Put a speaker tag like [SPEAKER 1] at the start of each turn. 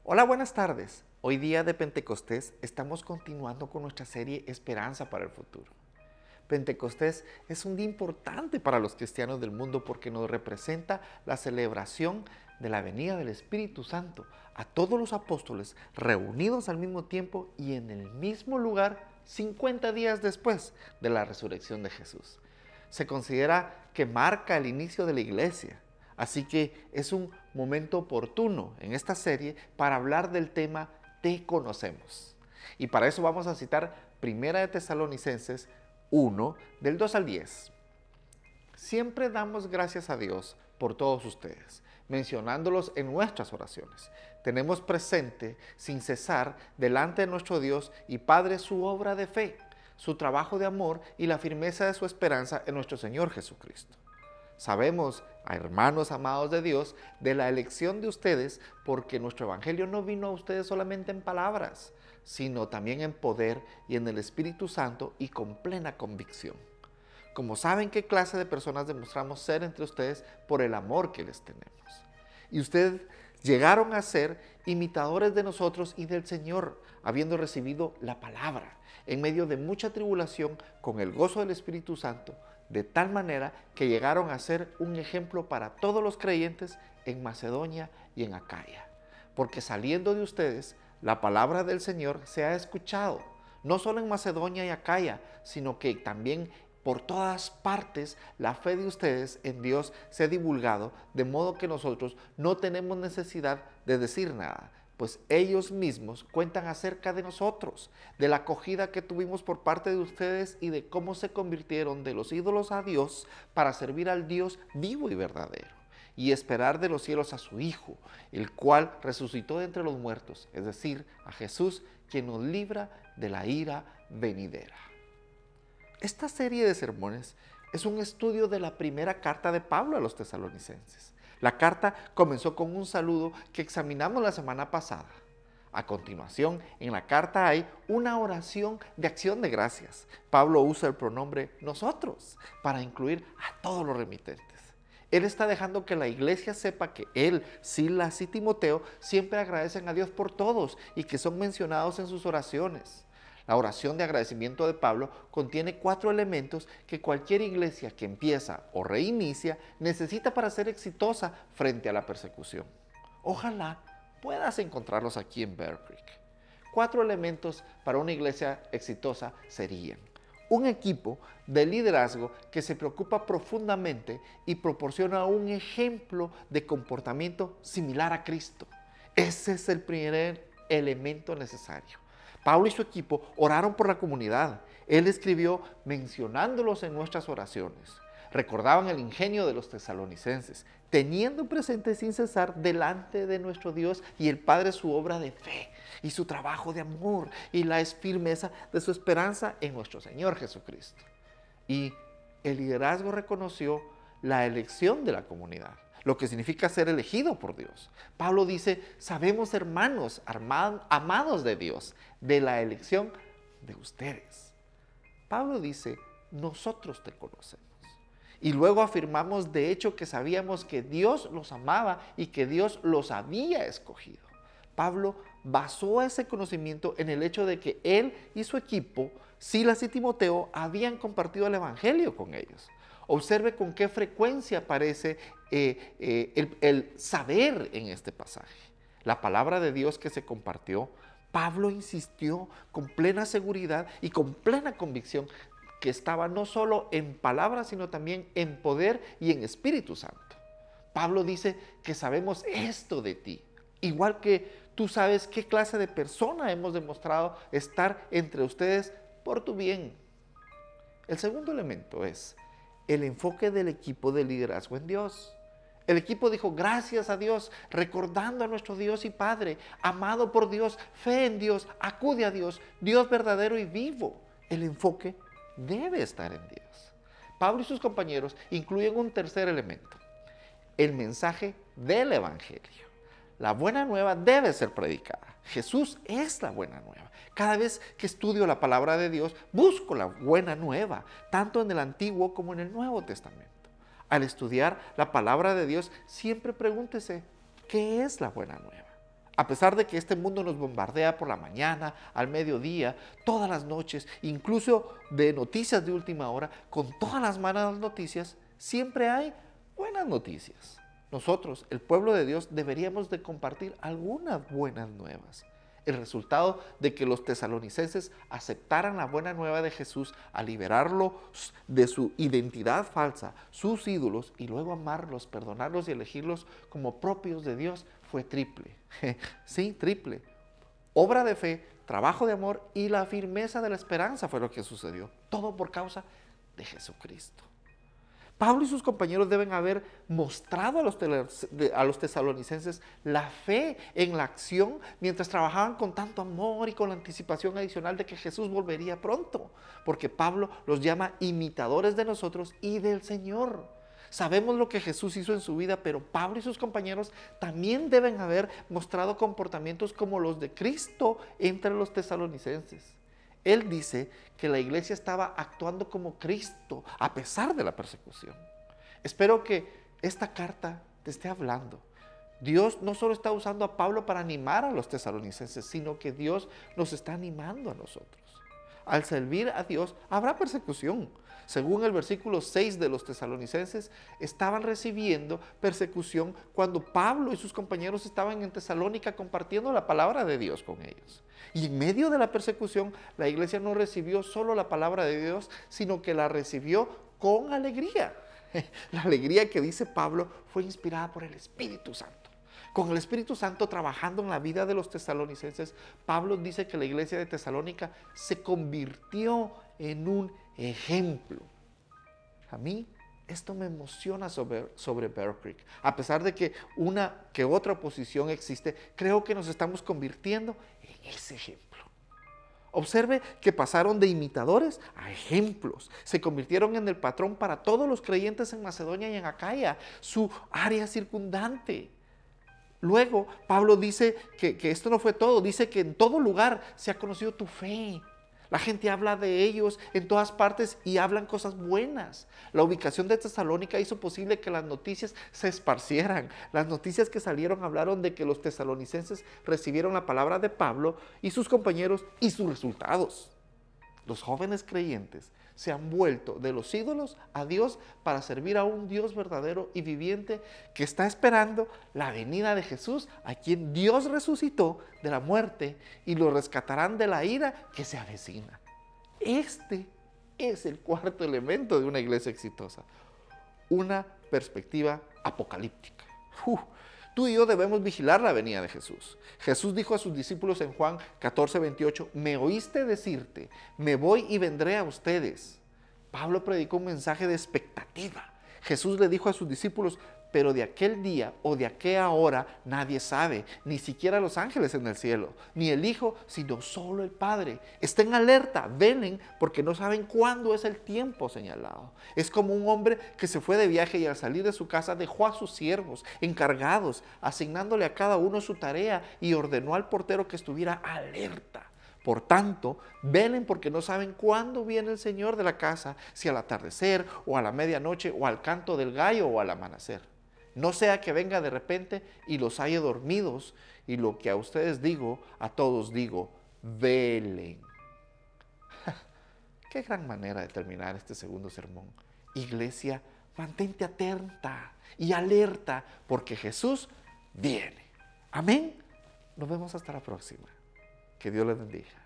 [SPEAKER 1] Hola, buenas tardes. Hoy día de Pentecostés estamos continuando con nuestra serie Esperanza para el Futuro. Pentecostés es un día importante para los cristianos del mundo porque nos representa la celebración de la venida del Espíritu Santo a todos los apóstoles reunidos al mismo tiempo y en el mismo lugar 50 días después de la resurrección de Jesús. Se considera que marca el inicio de la iglesia. Así que es un momento oportuno en esta serie para hablar del tema Te conocemos. Y para eso vamos a citar Primera de Tesalonicenses 1, del 2 al 10. Siempre damos gracias a Dios por todos ustedes, mencionándolos en nuestras oraciones. Tenemos presente sin cesar delante de nuestro Dios y Padre su obra de fe, su trabajo de amor y la firmeza de su esperanza en nuestro Señor Jesucristo. Sabemos, hermanos amados de Dios, de la elección de ustedes porque nuestro evangelio no vino a ustedes solamente en palabras, sino también en poder y en el Espíritu Santo y con plena convicción. Como saben qué clase de personas demostramos ser entre ustedes por el amor que les tenemos. Y ustedes llegaron a ser imitadores de nosotros y del Señor, habiendo recibido la palabra, en medio de mucha tribulación, con el gozo del Espíritu Santo, de tal manera que llegaron a ser un ejemplo para todos los creyentes en Macedonia y en Acaya. Porque saliendo de ustedes, la palabra del Señor se ha escuchado, no solo en Macedonia y Acaya, sino que también por todas partes la fe de ustedes en Dios se ha divulgado, de modo que nosotros no tenemos necesidad de decir nada, pues ellos mismos cuentan acerca de nosotros, de la acogida que tuvimos por parte de ustedes y de cómo se convirtieron de los ídolos a Dios para servir al Dios vivo y verdadero, y esperar de los cielos a su Hijo, el cual resucitó de entre los muertos, es decir, a Jesús, quien nos libra de la ira venidera. Esta serie de sermones es un estudio de la primera carta de Pablo a los tesalonicenses. La carta comenzó con un saludo que examinamos la semana pasada. A continuación, en la carta hay una oración de acción de gracias. Pablo usa el pronombre nosotros para incluir a todos los remitentes. Él está dejando que la iglesia sepa que él, Silas y Timoteo siempre agradecen a Dios por todos y que son mencionados en sus oraciones. La oración de agradecimiento de Pablo contiene 4 elementos que cualquier iglesia que empieza o reinicia necesita para ser exitosa frente a la persecución. Ojalá puedas encontrarlos aquí en Bear Creek. 4 elementos para una iglesia exitosa serían: un equipo de liderazgo que se preocupa profundamente y proporciona un ejemplo de comportamiento similar a Cristo. Ese es el primer elemento necesario. Pablo y su equipo oraron por la comunidad. Él escribió mencionándolos en nuestras oraciones. Recordaban el ingenio de los tesalonicenses, teniendo presente sin cesar delante de nuestro Dios y el Padre su obra de fe y su trabajo de amor y la firmeza de su esperanza en nuestro Señor Jesucristo. Y el liderazgo reconoció la elección de la comunidad, lo que significa ser elegido por Dios. Pablo dice, sabemos, hermanos, amados de Dios, de la elección de ustedes. Pablo dice, nosotros te conocemos. Y luego afirmamos, de hecho, que sabíamos que Dios los amaba y que Dios los había escogido. Pablo basó ese conocimiento en el hecho de que él y su equipo, Silas y Timoteo, habían compartido el evangelio con ellos. Observe con qué frecuencia aparece el saber en este pasaje. La palabra de Dios que se compartió, Pablo insistió con plena seguridad y con plena convicción que estaba no solo en palabra, sino también en poder y en Espíritu Santo. Pablo dice que sabemos esto de ti, igual que tú sabes qué clase de persona hemos demostrado estar entre ustedes por tu bien. El segundo elemento es el enfoque del equipo de liderazgo en Dios. El equipo dijo gracias a Dios, recordando a nuestro Dios y Padre, amado por Dios, fe en Dios, acude a Dios, Dios verdadero y vivo. El enfoque debe estar en Dios. Pablo y sus compañeros incluyen un tercer elemento, el mensaje del evangelio. La buena nueva debe ser predicada. Jesús es la buena nueva. Cada vez que estudio la palabra de Dios, busco la buena nueva, tanto en el Antiguo como en el Nuevo Testamento. Al estudiar la palabra de Dios, siempre pregúntese, ¿qué es la buena nueva? A pesar de que este mundo nos bombardea por la mañana, al mediodía, todas las noches, incluso de noticias de última hora, con todas las malas noticias, siempre hay buenas noticias. Nosotros, el pueblo de Dios, deberíamos de compartir algunas buenas nuevas. El resultado de que los tesalonicenses aceptaran la buena nueva de Jesús al liberarlos de su identidad falsa, sus ídolos, y luego amarlos, perdonarlos y elegirlos como propios de Dios, fue triple. Sí, triple. Obra de fe, trabajo de amor y la firmeza de la esperanza fue lo que sucedió. Todo por causa de Jesucristo. Pablo y sus compañeros deben haber mostrado a los tesalonicenses la fe en la acción mientras trabajaban con tanto amor y con la anticipación adicional de que Jesús volvería pronto, porque Pablo los llama imitadores de nosotros y del Señor. Sabemos lo que Jesús hizo en su vida, pero Pablo y sus compañeros también deben haber mostrado comportamientos como los de Cristo entre los tesalonicenses. Él dice que la iglesia estaba actuando como Cristo a pesar de la persecución. Espero que esta carta te esté hablando. Dios no solo está usando a Pablo para animar a los tesalonicenses, sino que Dios nos está animando a nosotros. Al servir a Dios habrá persecución. Según el versículo 6 de los tesalonicenses, estaban recibiendo persecución cuando Pablo y sus compañeros estaban en Tesalónica compartiendo la palabra de Dios con ellos. Y en medio de la persecución, la iglesia no recibió solo la palabra de Dios, sino que la recibió con alegría. La alegría que dice Pablo fue inspirada por el Espíritu Santo. Con el Espíritu Santo trabajando en la vida de los tesalonicenses, Pablo dice que la iglesia de Tesalónica se convirtió en un ejemplo. A mí esto me emociona sobre Bear Creek. A pesar de que otra oposición existe, creo que nos estamos convirtiendo en ese ejemplo. Observe que pasaron de imitadores a ejemplos. Se convirtieron en el patrón para todos los creyentes en Macedonia y en Acaya, su área circundante. Luego, Pablo dice que esto no fue todo. Dice que en todo lugar se ha conocido tu fe. La gente habla de ellos en todas partes y hablan cosas buenas. La ubicación de Tesalónica hizo posible que las noticias se esparcieran. Las noticias que salieron hablaron de que los tesalonicenses recibieron la palabra de Pablo y sus compañeros y sus resultados. Los jóvenes creyentes se han vuelto de los ídolos a Dios para servir a un Dios verdadero y viviente que está esperando la venida de Jesús, a quien Dios resucitó de la muerte y lo rescatarán de la ira que se avecina. Este es el cuarto elemento de una iglesia exitosa, una perspectiva apocalíptica. Tú y yo debemos vigilar la venida de Jesús. Jesús dijo a sus discípulos en Juan 14:28, me oíste decirte, me voy y vendré a ustedes. Pablo predicó un mensaje de expectativa. Jesús le dijo a sus discípulos, pero de aquel día o de aquella hora nadie sabe, ni siquiera los ángeles en el cielo, ni el Hijo, sino solo el Padre. Estén alerta, velen, porque no saben cuándo es el tiempo señalado. Es como un hombre que se fue de viaje y al salir de su casa dejó a sus siervos encargados, asignándole a cada uno su tarea y ordenó al portero que estuviera alerta. Por tanto, velen porque no saben cuándo viene el Señor de la casa, si al atardecer o a la medianoche o al canto del gallo o al amanecer. No sea que venga de repente y los haya dormidos, y lo que a ustedes digo, a todos digo, velen. Qué gran manera de terminar este segundo sermón. Iglesia, mantente atenta y alerta, porque Jesús viene. Amén. Nos vemos hasta la próxima. Que Dios les bendiga.